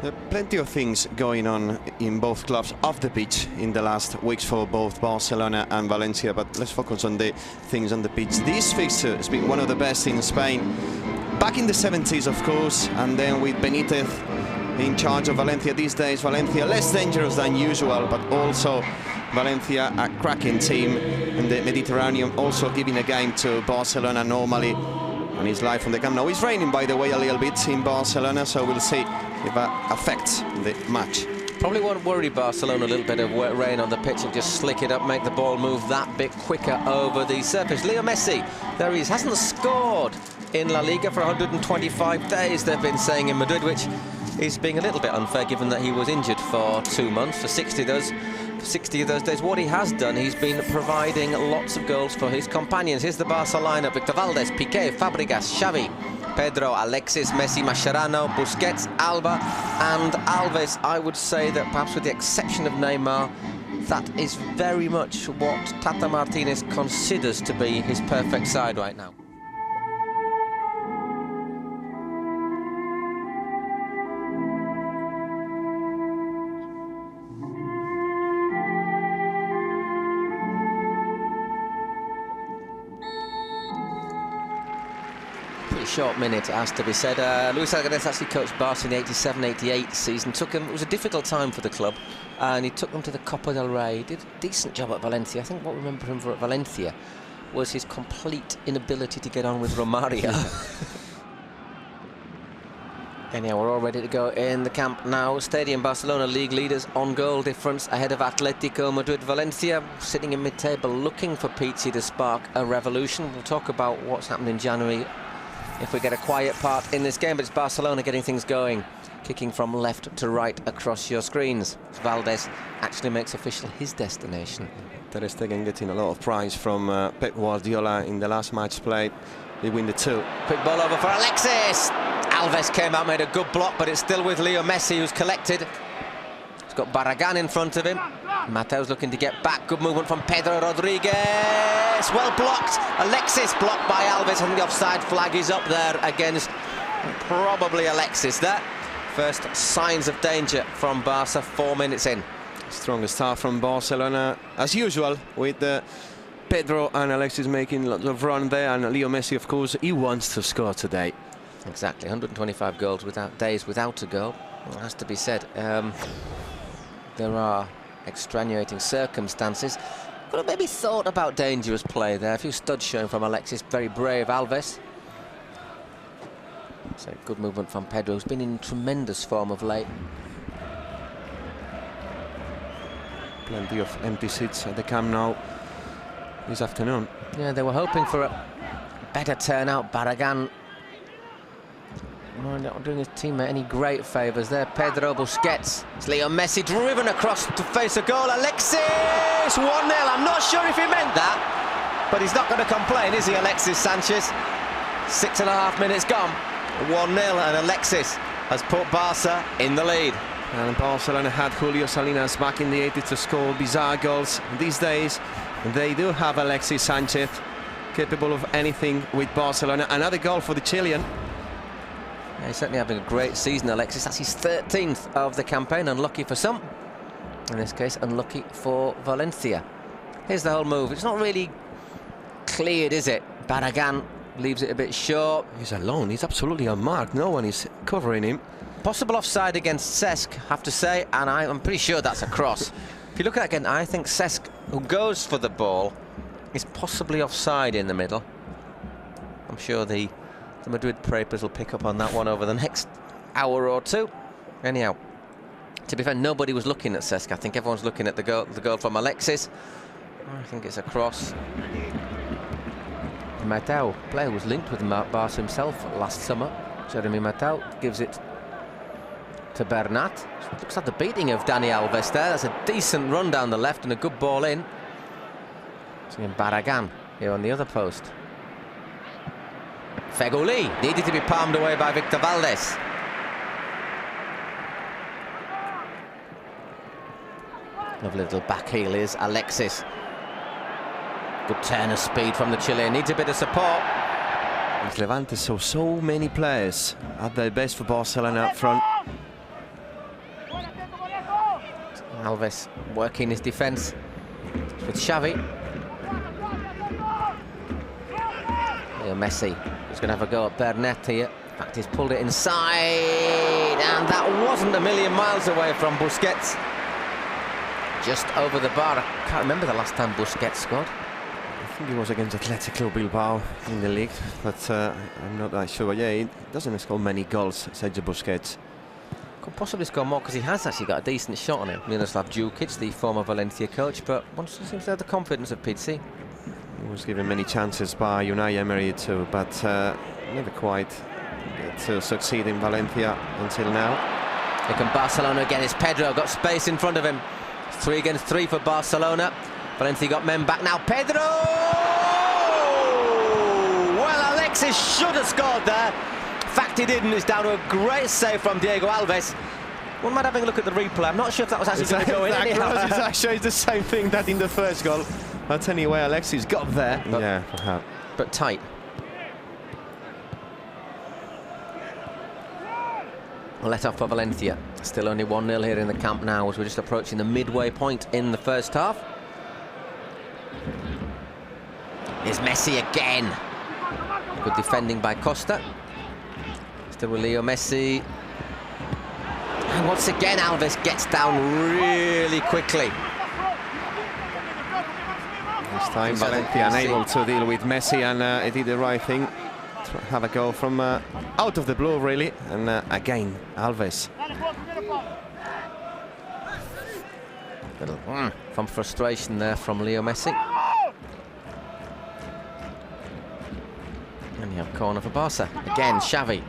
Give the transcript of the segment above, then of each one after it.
There are plenty of things going on in both clubs off the pitch in the last weeks for both Barcelona and Valencia, but let's focus on the things on the pitch. This fixture has been one of the best in Spain, back in the 70s of course, and then with Benitez in charge of Valencia these days. Valencia less dangerous than usual, but also Valencia a cracking team in the Mediterranean, also giving a game to Barcelona normally. And he's live from the Camp Nou. It's raining, by the way, a little bit in Barcelona, so we'll see if that affects the match. Probably won't worry Barcelona a little bit of wet rain on the pitch and just slick it up, make the ball move that bit quicker over the surface. Leo Messi, there he is, hasn't scored in La Liga for 125 days, they've been saying in Madrid, which is being a little bit unfair given that he was injured for 2 months, for 60 of those days. What he has done, he's been providing lots of goals for his companions. Here's the Barca lineup: Victor Valdés, Piqué, Fabregas, Xavi, Pedro, Alexis, Messi, Mascherano, Busquets, Alba and Alves. I would say that perhaps with the exception of Neymar, that is very much what Tata Martinez considers to be his perfect side right now. Short minute, it has to be said. Luis Aragonés actually coached Barca in the 87-88 season. It was a difficult time for the club, and he took them to the Copa del Rey. He did a decent job at Valencia. I think what we remember him for at Valencia was his complete inability to get on with Romario. Anyhow, we're all ready to go in the Camp Nou Stadium. Barcelona league leaders on goal difference ahead of Atletico Madrid. Valencia sitting in mid-table looking for Pizzi to spark a revolution. We'll talk about what's happened in January if we get a quiet part in this game, but it's Barcelona getting things going, kicking from left to right across your screens. Valdés actually makes official his destination. Ter Stegen getting a lot of praise from Pep Guardiola in the last match played. They win the 2. Quick ball over for Alexis. Alves came out, made a good block, but it's still with Leo Messi, who's collected. He's got Barragán in front of him. Mateo's looking to get back. Good movement from Pedro Rodriguez. Well blocked. Alexis blocked by Alves, and the offside flag is up there against probably Alexis there. First signs of danger from Barca 4 minutes in. Strongest start from Barcelona as usual, with Pedro and Alexis making lots of run there, and Leo Messi, of course, he wants to score today. Exactly, 125 goals days without a goal. Well, it has to be said. There are extenuating circumstances. Could have maybe thought about dangerous play there. A few studs showing from Alexis. Very brave Alves. So good movement from Pedro, who's been in tremendous form of late. Plenty of empty seats at the Camp Nou this afternoon. Yeah, they were hoping for a better turnout. Barragán not doing his teammate any great favours there. Pedro, Busquets. It's Leo Messi driven across to face a goal. Alexis! 1-0. I'm not sure if he meant that, but he's not going to complain, is he, Alexis Sanchez? 6.5 minutes gone. 1-0, and Alexis has put Barca in the lead. And Barcelona had Julio Salinas back in the 80s to score bizarre goals. These days, they do have Alexis Sanchez, capable of anything with Barcelona. Another goal for the Chilean. Yeah, he's certainly having a great season, Alexis. That's his 13th of the campaign. Unlucky for some. In this case, unlucky for Valencia. Here's the whole move. It's not really cleared, is it? Barragán leaves it a bit short. He's alone. He's absolutely unmarked. No one is covering him. Possible offside against Cesc, have to say, and I'm pretty sure that's a cross. If you look at it again, I think Cesc, who goes for the ball, is possibly offside in the middle. I'm sure the Madrid papers will pick up on that one over the next hour or two. Anyhow, to be fair, nobody was looking at Cesc. I think everyone's looking at the goal from Alexis. I think it's a cross. Mateu, player was linked with Barca himself last summer. Jeremy Mateu gives it to Bernat. Looks like the beating of Dani Alves there. That's a decent run down the left and a good ball in. Seeing Barragán here on the other post. Feghouli needed to be palmed away by Victor Valdés. Lovely little back heel is Alexis. Good turn of speed from the Chilean. Needs a bit of support. Levante saw so many players at their best for Barcelona up front. Alves working his defence with Xavi. Leo Messi is going to have a go at Bernet here. In fact, he's pulled it inside, and that wasn't a million miles away from Busquets. Just over the bar. I can't remember the last time Busquets scored. I think it was against Atletico Bilbao in the league, but I'm not that sure. But yeah, he doesn't score many goals, Sergio Busquets. Could possibly score more because he has actually got a decent shot on him. Miroslav Djukic, the former Valencia coach, but once he seems to have the confidence of Pizzi. He was given many chances by Unai Emery too, but never quite to succeed in Valencia until now. Here can Barcelona again. It's Pedro, got space in front of him. 3 against 3 for Barcelona. Valencia got men back now. Pedro! Well, Alexis should have scored there. Fact he didn't. It's down to a great save from Diego Alves. One might having a look at the replay. I'm not sure if that was actually going to go in. It's actually the same thing that in the first goal. But anyway, Alexis got there. But, yeah, perhaps. But tight. Let off for Valencia. Still only 1-0 here in the Camp Nou as we're just approaching the midway point in the first half. Here's Messi again. Good defending by Costa. Still with Leo Messi. And once again Alves gets down really quickly. This time Valencia unable to deal with Messi, and he did the right thing. Have a goal from out of the blue, really, and again Alves. Little from frustration there from Leo Messi. And you have corner for Barca. Again, Xavi.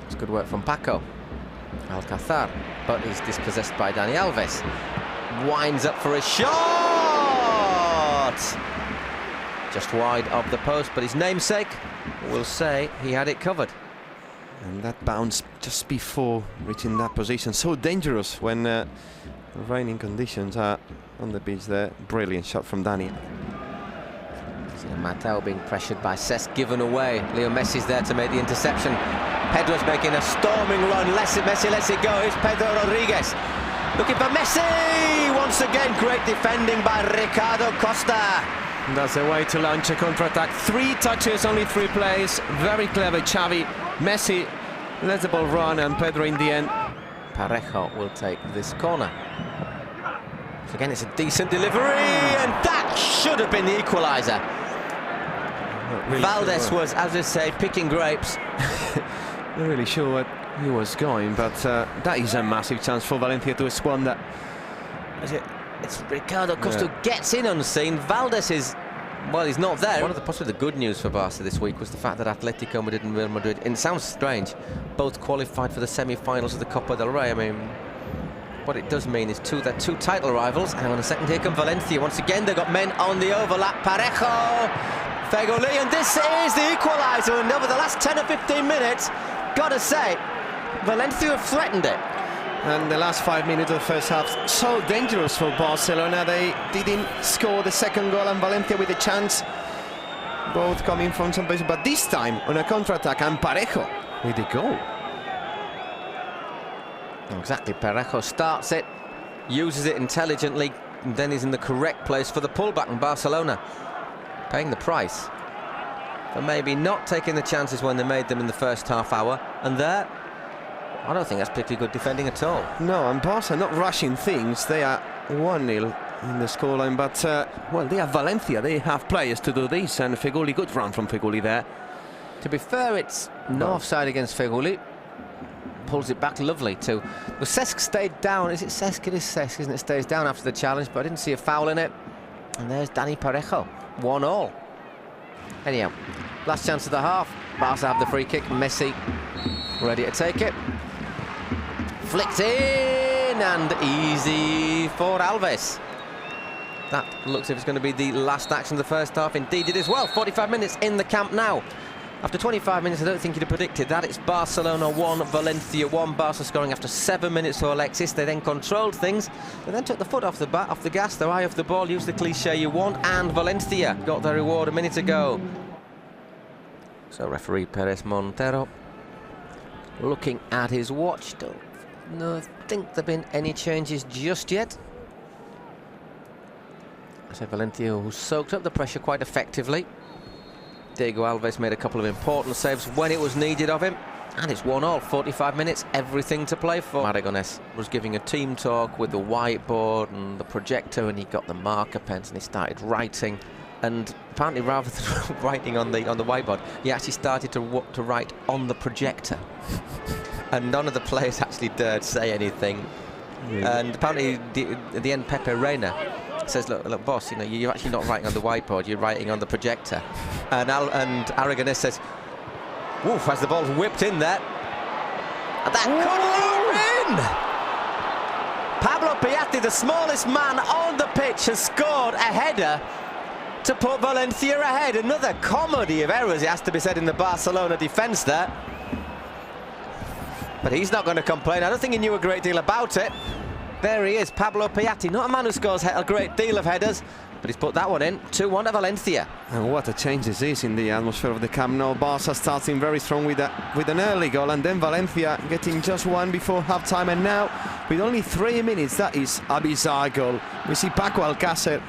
It's good work from Paco. Alcázar, but he's dispossessed by Dani Alves. Winds up for a shot! Just wide of the post, but his namesake will say he had it covered. And that bounce just before reaching that position, so dangerous when raining conditions are on the pitch there. Brilliant shot from Dani. Mateo being pressured by Cesc, given away. Leo Messi's there to make the interception. Pedro's making a storming run. Messi lets it go. Here's Pedro Rodriguez. Looking for Messi! Once again, great defending by Ricardo Costa. That's a way to launch a counter-attack. 3 touches, only 3 plays. Very clever Xavi. Messi lets the ball run, and Pedro in the end. Parejo will take this corner. So again, it's a decent delivery, and that should have been the equaliser. Really Valdés was, as I say, picking grapes. Not really sure what he was going, but that is a massive chance for Valencia to squander. It's Ricardo Costa who gets in unseen. Valdés is, well, he's not there. One of the possibly the good news for Barca this week was the fact that Atletico Madrid and Real Madrid, and it sounds strange, both qualified for the semi-finals of the Copa del Rey. I mean, what it does mean is they're 2 title rivals. Hang on a second, here come Valencia. Once again, they've got men on the overlap. Parejo, Fegoli, and this is the equaliser. And over the last 10 or 15 minutes, gotta say, Valencia have threatened it. And the last 5 minutes of the first half, so dangerous for Barcelona. They didn't score the second goal, and Valencia with a chance, both coming from some place, but this time on a counter-attack, and Parejo with the goal. Exactly, Parejo starts it, uses it intelligently, and then he's in the correct place for the pullback, and Barcelona paying the price for maybe not taking the chances when they made them in the first half hour. And there, I don't think that's particularly good defending at all. No, and Barca not rushing things. They are 1-0 in the scoreline, but well, they have Valencia. They have players to do this, and Fegoli, good run from Fegoli there. To be fair, it's no offside against Fegoli. Pulls it back lovely too. Well, Cesc stayed down. Is it Cesc? It is Cesc, isn't it? Stays down after the challenge, but I didn't see a foul in it. And there's Dani Parejo, 1-1. Anyhow, last chance of the half. Barca have the free kick. Messi ready to take it. Flicked in, and easy for Alves. That looks as if it's going to be the last action of the first half. Indeed it is. Well, 45 minutes in the Camp Nou. After 25 minutes, I don't think you'd have predicted that. It's Barcelona 1, Valencia 1. Barca scoring after 7 minutes to Alexis. They then controlled things. They then took the foot off the gas, their eye off the ball, used the cliche you want, and Valencia got their reward a minute ago. So referee Perez Montero looking at his watch. Don't No, I think there have been any changes just yet. I said Valencia, who soaked up the pressure quite effectively. Diego Alves made a couple of important saves when it was needed of him. And it's 1-1, 45 minutes, everything to play for. Aragonés was giving a team talk with the whiteboard and the projector, and he got the marker pens and he started writing. And apparently, rather than writing on the whiteboard, he actually started to write on the projector. And none of the players actually dared say anything. Yeah. And apparently, at the end, Pepe Reina says, look, boss, you know, you're actually not writing on the whiteboard, you're writing on the projector. And Aragonés says, woof, as the ball's whipped in there. And that could lead in! Pablo Piatti, the smallest man on the pitch, has scored a header to put Valencia ahead. Another comedy of errors, it has to be said, in the Barcelona defence there. But he's not going to complain. I don't think he knew a great deal about it. There he is, Pablo Piatti, not a man who scores a great deal of headers, but he's put that one in. 2-1 to Valencia. And what a change this is in the atmosphere of the Camp Nou. Barca starting very strong with an early goal, and then Valencia getting just one before half-time, and now with only 3 minutes, that is a bizarre goal. We see Paco Alcácer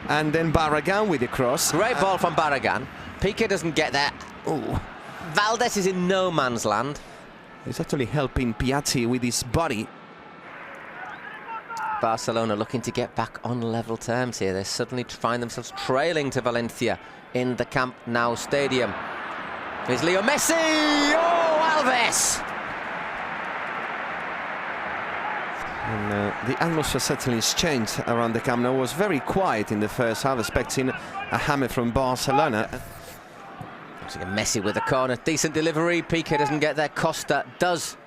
and then Barragán with the cross. Great ball from Barragán. Piqué doesn't get there. Ooh. Valdés is in no man's land. He's actually helping Piatti with his body. Barcelona looking to get back on level terms here. They suddenly find themselves trailing to Valencia in the Camp Nou stadium. Here's Leo Messi! Oh, Alves! And the atmosphere certainly has changed around the Camp Nou. It was very quiet in the first half, expecting a hammer from Barcelona. Messi with the corner, decent delivery. Piqué doesn't get there, Costa does.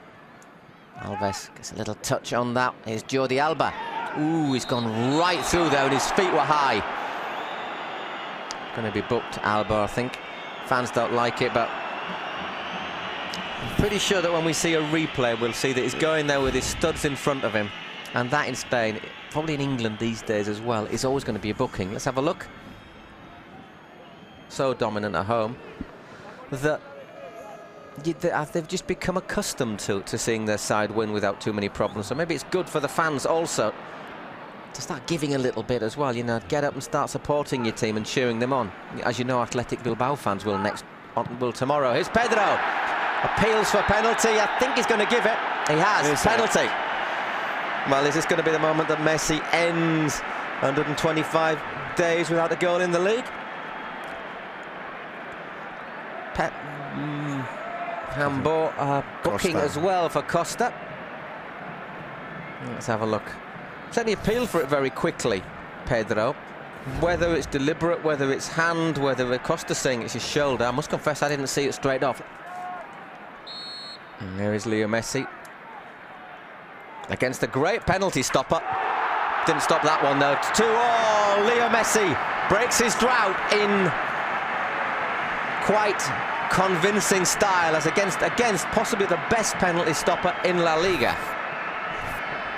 Alves gets a little touch on that. Here's Jordi Alba. Ooh, he's gone right through there and his feet were high. Going to be booked, Alba, I think. Fans don't like it, but I'm pretty sure that when we see a replay, we'll see that he's going there with his studs in front of him. And that in Spain, probably in England these days as well, is always going to be a booking. Let's have a look. So dominant at home that they've just become accustomed to seeing their side win without too many problems. So maybe it's good for the fans also to start giving a little bit as well. You know, get up and start supporting your team and cheering them on. As you know, Athletic Bilbao fans will tomorrow. Here's Pedro. Appeals for penalty. I think he's going to give it. He has. Penalty. Well, is this going to be the moment that Messi ends 125 days without a goal in the league? Handball booking as well for Costa. Let's have a look. Certainly appealed for it very quickly, Pedro. Whether it's deliberate, whether it's hand, whether Costa's saying it's his shoulder, I must confess I didn't see it straight off. And there is Leo Messi against a great penalty stopper. Didn't stop that one though. 2-2. Leo Messi breaks his drought in quite convincing style, as against possibly the best penalty stopper in La Liga.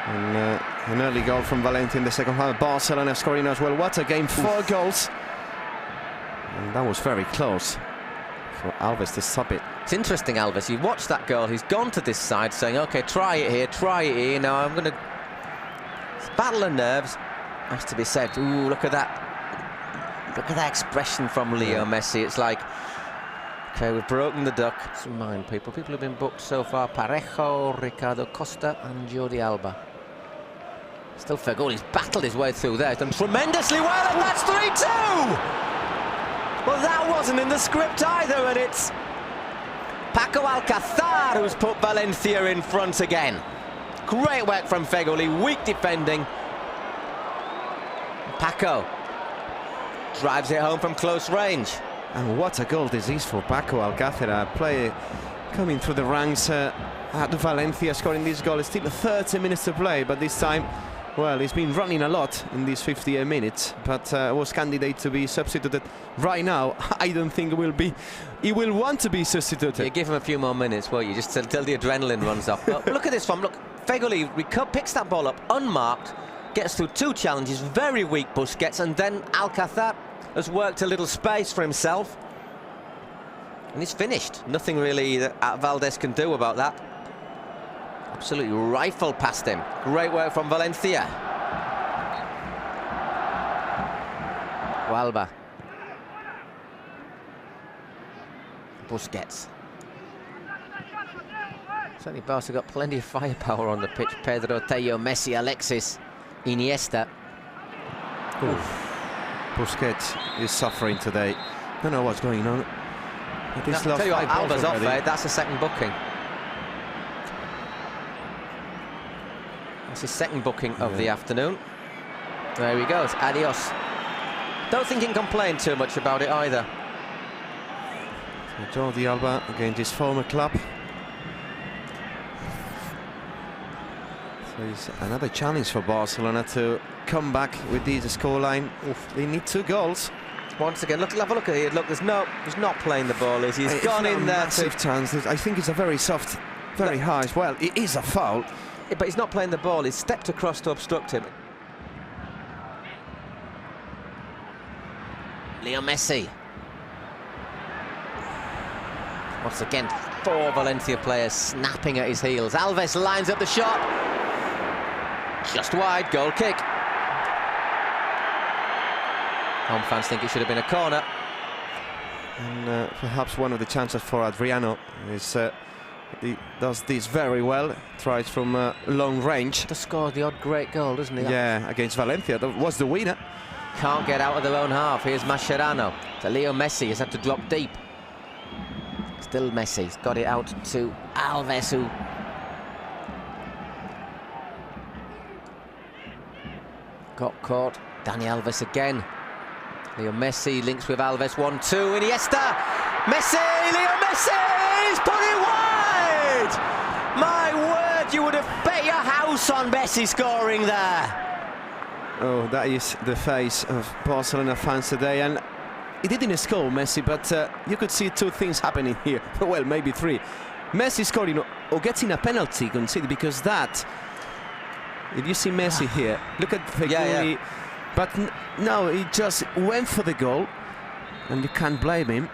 And an early goal from Valencia in the second half. Barcelona scoring as well. What a game, 4 goals. And that was very close for Alves to stop it. It's interesting, Alves, you watch that goal, he's gone to this side saying, okay, try it here, now I'm going to... It's a battle of nerves, has to be said. Ooh, look at that. Look at that expression from Leo Messi. It's like, okay, we've broken the duck. Let's remind people have been booked so far. Parejo, Ricardo Costa and Jordi Alba. Still Feghouli, he's battled his way through there. He's done tremendously well, and that's 3-2! Well, that wasn't in the script either, and it's Paco Alcácer who's put Valencia in front again. Great work from Feghouli, weak defending. Paco drives it home from close range. And what a goal this is for Paco Alcácer, a player coming through the ranks at Valencia, scoring this goal. It's still 30 minutes to play, but this time, well, he's been running a lot in these 58 minutes, but was candidate to be substituted. Right now, I don't think he will want to be substituted. You give him a few more minutes, won't you, just till the adrenaline runs off. Look at this one, look, Feghouli picks that ball up unmarked, gets through 2 challenges, very weak Busquets, and then Alcácer has worked a little space for himself, and he's finished. Nothing really that Valdés can do about that. Absolutely rifled past him. Great work from Valencia. Hualba. Busquets. Certainly Barca got plenty of firepower on the pitch. Pedro, Teo, Messi, Alexis, Iniesta. Busquets is suffering today. Don't know what's going on. Tell you what, Alba's off, that's a second booking. That's his second booking of the afternoon. There he goes, adios. Don't think he can complain too much about it either. So Jordi Alba against his former club. So it's another challenge for Barcelona to come back with this scoreline. They need 2 goals. Once again, have a look at it. Look, he's not playing the ball, is he? He's gone in there. Massive chance. I think it's a very soft, very high. Well, it is a foul. But he's not playing the ball. He's stepped across to obstruct him. Leo Messi. Once again, 4 Valencia players snapping at his heels. Alves lines up the shot. Just wide, goal kick. Home fans think it should have been a corner. And perhaps one of the chances for Adriano is he does this very well. Tries from long range. Just scored the odd great goal, doesn't he? Yeah, against Valencia. That was the winner. Can't get out of their own half. Here's Mascherano to Leo Messi. He's had to drop deep. Still Messi. He's got it out to Alves, who got caught. Dani Alves again. Leo Messi links with Alves. 1-2. Iniesta. Messi. Leo Messi. He's put it wide. My word, you would have bet your house on Messi scoring there. Oh, that is the face of Barcelona fans today, and he didn't score, Messi, but you could see 2 things happening here. Well, maybe 3. Messi scoring or getting a penalty conceded, because that, if you see Messi here, look at Feguli, but no, he just went for the goal, and you can't blame him.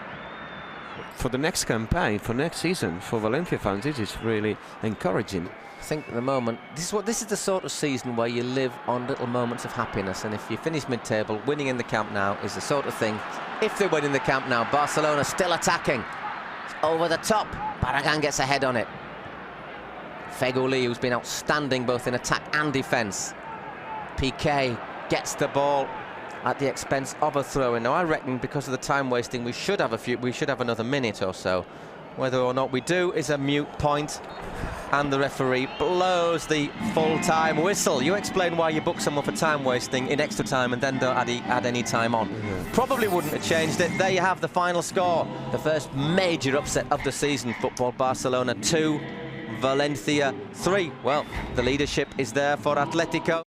For the next campaign, for next season, for Valencia fans, this is really encouraging. I think at the moment, this is the sort of season where you live on little moments of happiness, and if you finish mid-table, winning in the Camp Nou is the sort of thing. If they win in the Camp Nou, Barcelona still attacking. It's over the top. Barragán gets ahead on it. Feguli, who's been outstanding both in attack and defence. Piqué gets the ball at the expense of a throw-in. Now I reckon because of the time wasting, we should have another minute or so. Whether or not we do is a moot point, and the referee blows the full-time whistle. You explain why you book someone for time wasting in extra time and then don't add any time on. Probably wouldn't have changed it. There you have the final score. The first major upset of the season. Football Barcelona 2, Valencia 3. Well, the leadership is there for Atletico.